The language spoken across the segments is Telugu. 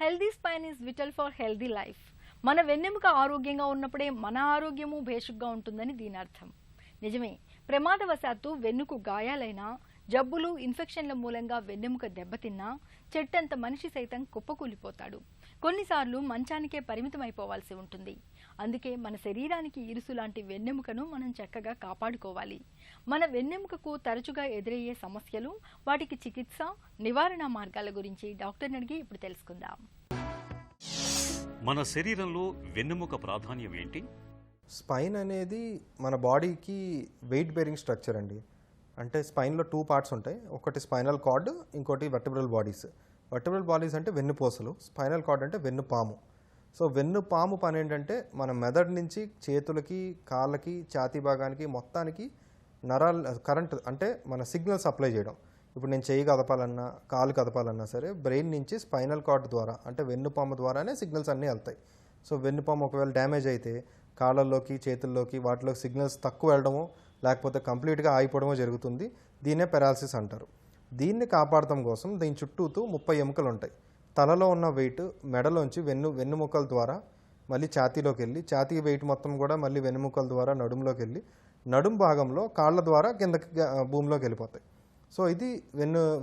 Healthy spine is vital for healthy life. మన వెన్నెముక ఆరోగ్యంగా ఉన్నప్పుడే మన ఆరోగ్యము భేషుగ్గా ఉంటుందని దీని అర్థం. నిజమే, ప్రమాదవశాత్తు వెన్నుకు గాయాలైనా, జబ్బులు ఇన్ఫెక్షన్ల మూలంగా వెన్నెముక దెబ్బతిన్నా చెట్టంత మనిషి సైతం కుప్పకూలిపోతాడు. కొన్నిసార్లు మంచానికే పరిమితం అయిపోవాల్సి ఉంటుంది. అందుకే మన శరీరానికి ఇరుసు లాంటి వెన్నెముకను మనం చక్కగా కాపాడుకోవాలి. మన వెన్నెముకకు తరచుగా ఎదురయ్యే సమస్యలు, వాటికి చికిత్స, నివారణ మార్గాల గురించి డాక్టర్ని అడిగి ఇప్పుడు తెలుసుకుందాం. మన శరీరంలో వెన్నెముక ప్రాధాన్యం ఏంటి? స్పైన్ అనేది మన బాడీకి వెయిట్ బేరింగ్ స్ట్రక్చర్ అండి. అంటే స్పైన్లో 2 పార్ట్స్ ఉంటాయి. ఒకటి స్పైనల్ కార్డ్, ఇంకోటి వర్టిబ్రల్ బాడీస్. వర్టిబ్రల్ బాడీస్ అంటే వెన్నుపూసలు, స్పైనల్ కార్డ్ అంటే వెన్నుపాము. సో వెన్నుపాము పని ఏంటంటే మన మెదడు నుంచి చేతులకి, కాళ్ళకి, ఛాతీ భాగానికి మొత్తానికి నరాలు కరెంట్ అంటే మన సిగ్నల్ సప్లై చేయడం. ఇప్పుడు నేను చెయ్యి కదపాలన్నా, కాలు కదపాలన్నా సరే బ్రెయిన్ నుంచి స్పైనల్ కార్డ్ ద్వారా అంటే వెన్నుపాము ద్వారానే సిగ్నల్స్ అన్నీ వెళ్తాయి. సో వెన్నుపాము ఒకవేళ డ్యామేజ్ అయితే కాళ్ళల్లోకి, చేతుల్లోకి, వాటిలో సిగ్నల్స్ తక్కువ వెళ్ళడమో లేకపోతే కంప్లీట్గా ఆగిపోవడమో జరుగుతుంది. దీన్నే పెరాలసిస్ అంటారు. దీన్ని కాపాడటం కోసం దీని చుట్టూతో 30 ఎముకలు ఉంటాయి. తలలో ఉన్న వెయిట్ మెడలోంచి వెన్నుముక్కల ద్వారా మళ్ళీ ఛాతీలోకి వెళ్ళి, ఛాతీ వెయిట్ మొత్తం కూడా మళ్ళీ వెన్నుముక్కల ద్వారా నడుములోకి వెళ్ళి, నడుము భాగంలో కాళ్ళ ద్వారా కిందకి భూమిలోకి వెళ్ళిపోతాయి. సో ఇది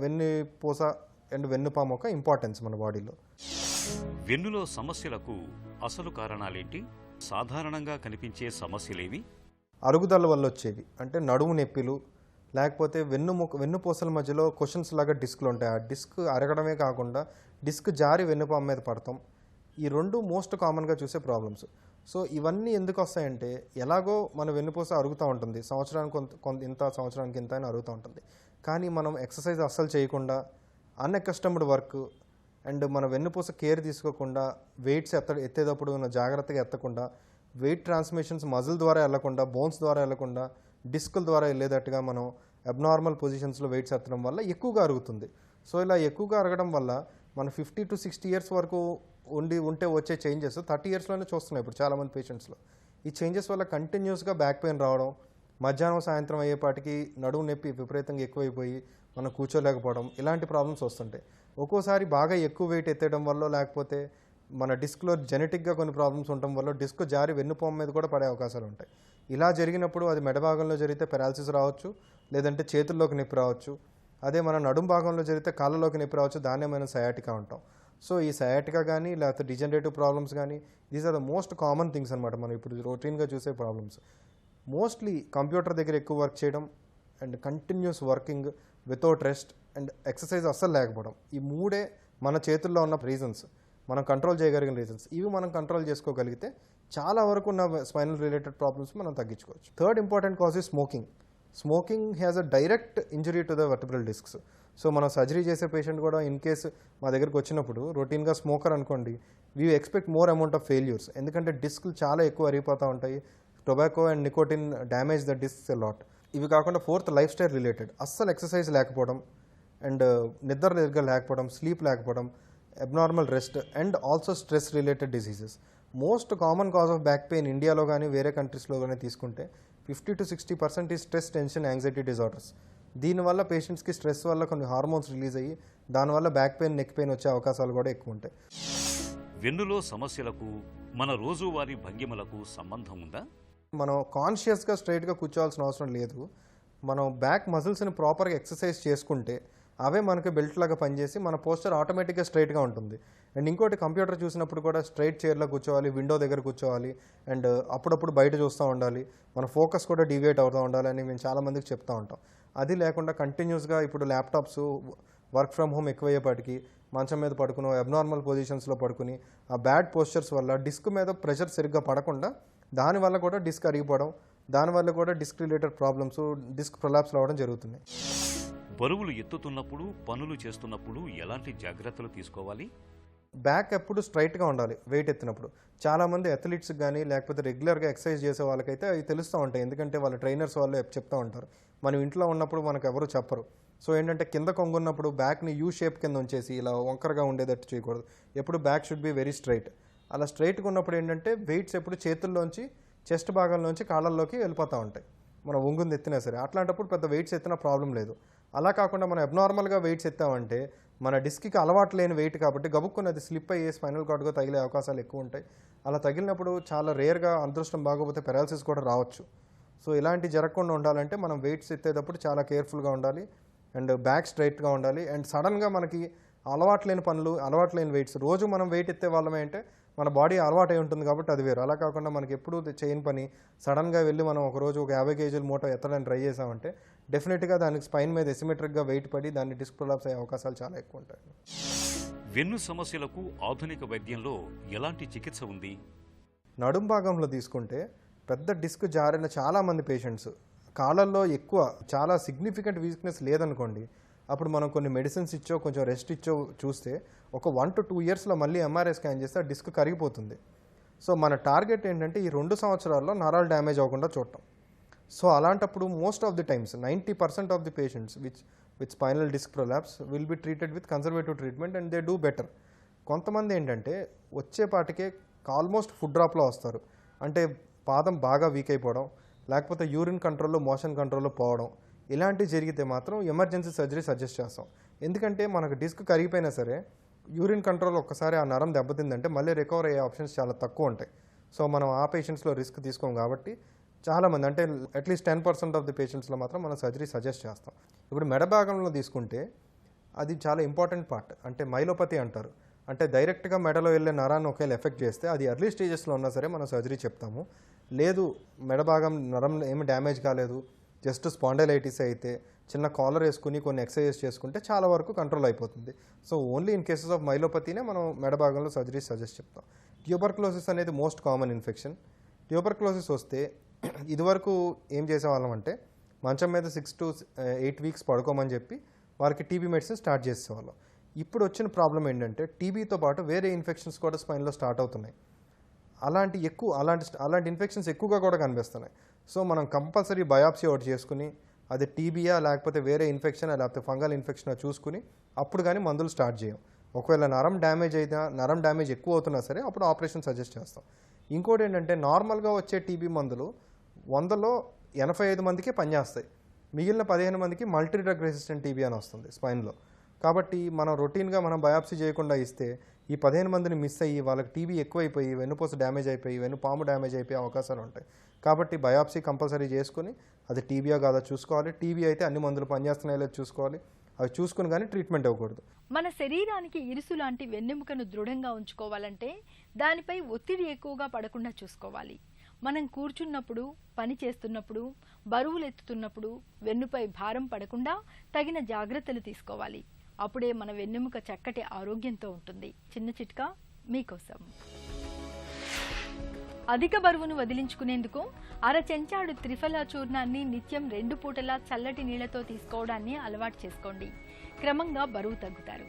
వెన్నుపూస అండ్ వెన్నుపాము యొక్క ఇంపార్టెన్స్ మన బాడీలో. వెన్నులో సమస్యలకు అసలు కారణాలేంటి? సాధారణంగా కనిపించే సమస్యలేవి? అరుగుదల వల్ల వచ్చేవి అంటే నడుము నొప్పిలు, లేకపోతే వెన్నుపూసల మధ్యలో క్వశ్చన్స్ లాగా డిస్క్లు ఉంటాయి. ఆ డిస్క్ అరగడమే కాకుండా డిస్క్ జారి వెన్నుపాము మీద పడతాం. ఈ 2 మోస్ట్ కామన్గా చూసే ప్రాబ్లమ్స్. సో ఇవన్నీ ఎందుకు వస్తాయంటే, ఎలాగో మన వెన్నుపూస అరుగుతూ ఉంటుంది, సంవత్సరానికి ఇంత, సంవత్సరానికి ఇంత అని అరుగుతూ ఉంటుంది. కానీ మనం ఎక్సర్సైజ్ అస్సలు చేయకుండా, అన్ఎకస్టమ్డ్ వర్క్ అండ్ మన వెన్నుపూస కేర్ తీసుకోకుండా, వెయిట్స్ ఎత్తేటప్పుడు జాగ్రత్తగా ఎత్తకుండా, వెయిట్ ట్రాన్స్మిషన్స్ మజిల్ ద్వారా వెళ్లకుండా, బోన్స్ ద్వారా వెళ్లకుండా, డిస్కుల ద్వారా వెళ్ళేటట్టుగా మనం అబ్నార్మల్ పొజిషన్స్లో వెయిట్స్ ఎత్తడం వల్ల ఎక్కువగా అరుగుతుంది. సో ఇలా ఎక్కువగా అరగడం వల్ల మన 50 to 60 ఇయర్స్ వరకు ఉంటే వచ్చే చేంజెస్ 30 ఇయర్స్లోనే చూస్తున్నాయి ఇప్పుడు చాలామంది పేషెంట్స్లో. ఈ చేంజెస్ వల్ల కంటిన్యూస్గా బ్యాక్ పెయిన్ రావడం, మధ్యాహ్నం సాయంత్రం అయ్యేపాటికి నడుము నొప్పి విపరీతంగా ఎక్కువైపోయి మనం కూర్చోలేకపోవడం, ఇలాంటి ప్రాబ్లమ్స్ వస్తుంటాయి. ఒక్కోసారి బాగా ఎక్కువ వెయిట్ ఎత్తేయడం వల్ల, లేకపోతే మన డిస్క్లో జెనెటిక్గా కొన్ని ప్రాబ్లమ్స్ ఉండటం వల్ల డిస్క్ జారి వెన్నుపాము మీద కూడా పడే అవకాశాలు ఉంటాయి. ఇలా జరిగినప్పుడు అది మెడ భాగంలో జరిగితే పెరాలసిస్ రావచ్చు, లేదంటే చేతుల్లోకి నొప్పి రావచ్చు. అదే మన నడుము భాగంలో జరిగితే కాళ్ళలోకి నొప్పి రావచ్చు. దాన్నే మనం సయాటికా అంటాం. సో ఈ సయాటికా కానీ లేకపోతే డిజనరేటివ్ ప్రాబ్లమ్స్ కానీ, these are the most common things అనమాట మనం ఇప్పుడు రొటీన్గా చూసే ప్రాబ్లమ్స్. మోస్ట్లీ కంప్యూటర్ దగ్గర ఎక్కువ వర్క్ చేయడం and continuous working without rest and exercise అస్సలు లేకపోవడం, ఈ 3 మన చేతుల్లో ఉన్న రీజన్స్, మనం కంట్రోల్ చేయగలిగిన రీజన్స్. ఇవి మనం కంట్రోల్ చేసుకోగలిగితే చాలా వరకు ఉన్న స్పైనల్ రిలేటెడ్ ప్రాబ్లమ్స్ మనం తగ్గించుకోవచ్చు. Third important cause is smoking. Smoking has a direct injury to the vertebral discs. So మనం సర్జరీ చేసే పేషెంట్ కూడా ఇన్ కేస్ మా దగ్గరికి వచ్చినప్పుడు రొటీన్గా స్మోకర్ అనుకోండి, we expect more amount of failures. ఎందుకంటే డిస్క్లు చాలా ఎక్కువ అరిగిపోతూ ఉంటాయి. Tobacco and nicotine damage the discs a lot. ఇవి కాకుండా ఫోర్త్ లైఫ్ స్టైల్ రిలేటెడ్, అస్సలు ఎక్సర్సైజ్ లేకపోవడం అండ్ నిద్ర దగ్గర లేకపోవడం, స్లీప్ లేకపోవడం, abnormal rest and also stress related diseases. Most common cause of back pain ఇండియాలో కానీ వేరే కంట్రీస్లో కానీ తీసుకుంటే 50 to 60% ఈ స్ట్రెస్, టెన్షన్, యాంగ్జైటీ డిజార్డర్స్. దీనివల్ల పేషెంట్స్కి స్ట్రెస్ వల్ల కొన్ని హార్మోన్స్ రిలీజ్ అయ్యి దానివల్ల బ్యాక్ పెయిన్, నెక్ పెయిన్ వచ్చే అవకాశాలు కూడా ఎక్కువ ఉంటాయి. వెన్నులో సమస్యలకు మన రోజువారీ భంగిమలకు సంబంధం ఉందా? మనం కాన్షియస్గా స్ట్రైట్గా కూర్చోవాల్సిన అవసరం లేదు. మనం బ్యాక్ మజిల్స్ని ప్రాపర్గా ఎక్సర్సైజ్ చేసుకుంటే అవే మనకి బెల్ట్ లాగా పనిచేసి మన పోస్చర్ ఆటోమేటిక్గా స్ట్రైట్గా ఉంటుంది. అండ్ ఇంకోటి, కంప్యూటర్ చూసినప్పుడు కూడా స్ట్రైట్ చైర్లో కూర్చోవాలి, విండో దగ్గర కూర్చోవాలి అండ్ అప్పుడప్పుడు బయట చూస్తూ ఉండాలి. మన ఫోకస్ కూడా డివియేట్ అవుతూ ఉండాలి అని మేము చాలామందికి చెప్తూ ఉంటాం. అది లేకుండా కంటిన్యూస్గా ఇప్పుడు ల్యాప్టాప్స్, వర్క్ ఫ్రమ్ హోమ్ ఎక్కువయ్యేపాటికి మంచం మీద పడుకుని అబ్నార్మల్ పొజిషన్స్లో పడుకుని ఆ బ్యాడ్ పోస్చర్స్ వల్ల డిస్క్ మీద ప్రెషర్ సరిగ్గా పడకుండా దానివల్ల కూడా డిస్క్ అరిగిపోవడం, దానివల్ల కూడా disc related problems, disc prolapse రావడం జరుగుతుంది. బరువులు ఎత్తుతున్నప్పుడు, పనులు చేస్తున్నప్పుడు ఎలాంటి జాగ్రత్తలు తీసుకోవాలి? బ్యాక్ ఎప్పుడు స్ట్రైట్గా ఉండాలి వెయిట్ ఎత్తినప్పుడు. చాలామంది అథ్లీట్స్ కానీ లేకపోతే రెగ్యులర్గా ఎక్సర్సైజ్ చేసే వాళ్ళకైతే అవి తెలుస్తూ ఉంటాయి. ఎందుకంటే వాళ్ళ ట్రైనర్స్ వాళ్ళు చెప్తూ ఉంటారు. మనం ఇంట్లో ఉన్నప్పుడు మనకు ఎవరు చెప్పరు. సో ఏంటంటే కింద కొంగున్నప్పుడు బ్యాక్ని యూ షేప్ కింద ఉంచేసి ఇలా వంకరగా ఉండేటట్టు చేయకూడదు. ఎప్పుడు back should be very straight. అలా స్ట్రైట్గా ఉన్నప్పుడు ఏంటంటే వెయిట్స్ ఎప్పుడు చేతుల్లోంచి, చెస్ట్ భాగంలోంచి కాళ్ళల్లోకి వెళ్ళిపోతూ ఉంటాయి. మనం ఒంగుంది ఎత్తినా సరే. అట్లాంటప్పుడు పెద్ద వెయిట్స్ ఎత్తినా ప్రాబ్లం లేదు. అలా కాకుండా మనం అబ్నార్మల్గా వెయిట్స్ ఎత్తామంటే మన డిస్క్కి అలవాటు లేని వెయిట్ కాబట్టి గబుక్కుని అది స్లిప్ అయ్యి స్పైనల్ కార్డ్గా తగిలే అవకాశాలు ఎక్కువ ఉంటాయి. అలా తగిలినప్పుడు చాలా రేర్గా అదృష్టం బాగోపోతే పెరాలసిస్ కూడా రావచ్చు. సో ఇలాంటి జరగకుండా ఉండాలంటే మనం వెయిట్స్ ఎత్తేటప్పుడు చాలా కేర్ఫుల్గా ఉండాలి అండ్ బ్యాక్ స్ట్రైట్గా ఉండాలి. అండ్ సడన్గా మనకి అలవాటు లేని పనులు, అలవాటు లేని వెయిట్స్, రోజు మనం వెయిట్ ఎత్తే వాళ్ళమే అంటే మన బాడీ అలవాటు అయి ఉంటుంది కాబట్టి అది వేరు. అలా కాకుండా మనకి ఎప్పుడు చేయని పని సడన్గా వెళ్ళి మనం ఒకరోజు ఒక 50 కేజీల మూట ఎత్తడానికి ట్రై చేసామంటే డెఫినెట్గా దానికి స్పైన్ మీద ఎసిమెట్రిక్గా వెయిట్ పడి దాన్ని డిస్క్ ప్రొలాప్స్ అయ్యే అవకాశాలు చాలా ఎక్కువ ఉంటాయి. వెన్ను సమస్యలకు ఆధునిక వైద్యంలో ఎలాంటి చికిత్స ఉంది? నడుం భాగంలో తీసుకుంటే పెద్ద డిస్క్ జారిన చాలామంది పేషెంట్స్ కాళ్ళల్లో ఎక్కువ చాలా సిగ్నిఫికెంట్ వీక్నెస్ లేదనుకోండి, అప్పుడు మనం కొన్ని మెడిసిన్స్ ఇచ్చో కొంచెం రెస్ట్ ఇచ్చో చూస్తే ఒక 1 to 2 yearsలో మళ్ళీ ఎంఆర్ఐ స్కాన్ చేస్తే ఆ డిస్క్ కరిగిపోతుంది. సో మన టార్గెట్ ఏంటంటే ఈ 2 సంవత్సరాల్లో నరాలు డ్యామేజ్ అవ్వకుండా చూడటం. సో అలాంటప్పుడు most of the times 90% of the patients with spinal disc prolapse will be treated with conservative treatment and they do better. కొంతమంది ఏంటంటే వచ్చేపాటికే ఆల్మోస్ట్ ఫుడ్ డ్రాప్లో వస్తారు. అంటే పాదం బాగా వీక్ అయిపోవడం, లేకపోతే యూరిన్ కంట్రోల్లో, మోషన్ కంట్రోల్లో పోవడం, ఇలాంటివి జరిగితే మాత్రం ఎమర్జెన్సీ సర్జరీ సజెస్ట్ చేస్తాం. ఎందుకంటే మనకు డిస్క్ కరిగిపోయినా సరే యూరిన్ కంట్రోల్ ఒక్కసారి ఆ నరం దెబ్బతిందంటే మళ్ళీ రికవర్ అయ్యే ఆప్షన్స్ చాలా తక్కువ ఉంటాయి. సో మనం ఆ పేషెంట్స్లో రిస్క్ తీసుకోం కాబట్టి చాలామంది అంటే అట్లీస్ట్ 10% ఆఫ్ ది పేషెంట్స్లో మాత్రం మనం సర్జరీ సజెస్ట్ చేస్తాం. ఇప్పుడు మెడ భాగంలో తీసుకుంటే అది చాలా ఇంపార్టెంట్ పార్ట్. అంటే మైలోపతి అంటారు. అంటే డైరెక్ట్గా మెడలో వెళ్ళే నరాన్ని ఒకవేళ ఎఫెక్ట్ చేస్తే అది ఎర్లీ స్టేజెస్లో ఉన్నా సరే మనం సర్జరీ చెప్తాము. లేదు మెడ భాగం నరం ఏమి డ్యామేజ్ కాలేదు, జస్ట్ స్పాండైలైటిస్ అయితే చిన్న కాలర్ వేసుకుని కొన్ని ఎక్సర్సైజ్ చేసుకుంటే చాలా వరకు కంట్రోల్ అయిపోతుంది. So only in cases of మైలోపతినే మనం మెడ భాగంలో సర్జరీ సజెస్ట్ చెప్తాం. ట్యూబర్క్లోసిస్ అనేది మోస్ట్ కామన్ ఇన్ఫెక్షన్. ట్యూబర్క్లోసిస్ వస్తే ఇదివరకు ఏం చేసేవాళ్ళం అంటే మంచం మీద 6 to 8 weeks పడుకోమని చెప్పి వారికి టీబీ మెడిసిన్ స్టార్ట్ చేసేవాళ్ళం. ఇప్పుడు వచ్చిన ప్రాబ్లం ఏంటంటే టీబీతో పాటు వేరే ఇన్ఫెక్షన్స్ కూడా స్పైన్లో స్టార్ట్ అవుతున్నాయి. అలాంటి ఇన్ఫెక్షన్స్ ఎక్కువగా కూడా కనిపిస్తున్నాయి. సో మనం కంపల్సరీ బయాప్సీ ఒకటి చేసుకుని అది టీబీయా లేకపోతే వేరే ఇన్ఫెక్షన్ లేకపోతే ఫంగల్ ఇన్ఫెక్షన్ చూసుకుని అప్పుడు కానీ మందులు స్టార్ట్ చేయం. ఒకవేళ నరం డ్యామేజ్ ఎక్కువ అవుతున్నా సరే అప్పుడు ఆపరేషన్ సజెస్ట్ చేస్తాం. ఇంకోటి ఏంటంటే నార్మల్గా వచ్చే టీబీ మందులు 100లో 85 మందికే పనిచేస్తాయి. మిగిలిన 15 మందికి మల్టీ డ్రగ్ రెసిస్టెంట్ టీబీ అని వస్తుంది స్పైన్లో. కాబట్టి మనం రొటీన్గా మనం బయాప్సీ చేయకుండా ఇస్తే ఈ 15 మందిని మిస్ అయ్యి వాళ్ళకి టీబీ ఎక్కువైపోయి వెన్నుపూస డ్యామేజ్ అయిపోయి వెన్నుపాము డ్యామేజ్ అయిపోయే అవకాశాలు ఉంటాయి. కాబట్టి బయాప్సీ కంపల్సరీ చేసుకుని అది టీబీయా కాదా చూసుకోవాలి. టీబీ అయితే అన్ని మందులు పనిచేస్తున్నాయో లేదో చూసుకోవాలి. అవి చూసుకుని కానీ ట్రీట్మెంట్ ఇవ్వకూడదు. మన శరీరానికి ఇరుసు లాంటి వెన్నెముకను దృఢంగా ఉంచుకోవాలంటే దానిపై ఒత్తిడి ఎక్కువగా పడకుండా చూసుకోవాలి. మనం కూర్చున్నప్పుడు, పని చేస్తున్నప్పుడు, బరువులు ఎత్తుతున్నప్పుడు వెన్నుపై భారం పడకుండా తగిన జాగ్రత్తలు తీసుకోవాలి. అప్పుడే మన వెన్నెముక చక్కటి ఆరోగ్యంతో ఉంటుంది. చిన్న చిట్కా మీకోసం. అధిక బరువును వదిలించుకునేందుకు చెంచాడు త్రిఫలా చూర్ణాన్ని నిత్యం 2 పూటలా చల్లటి నీళ్లతో తీసుకోవడాన్ని అలవాటు చేసుకోండి. క్రమంగా బరువు తగ్గుతారు.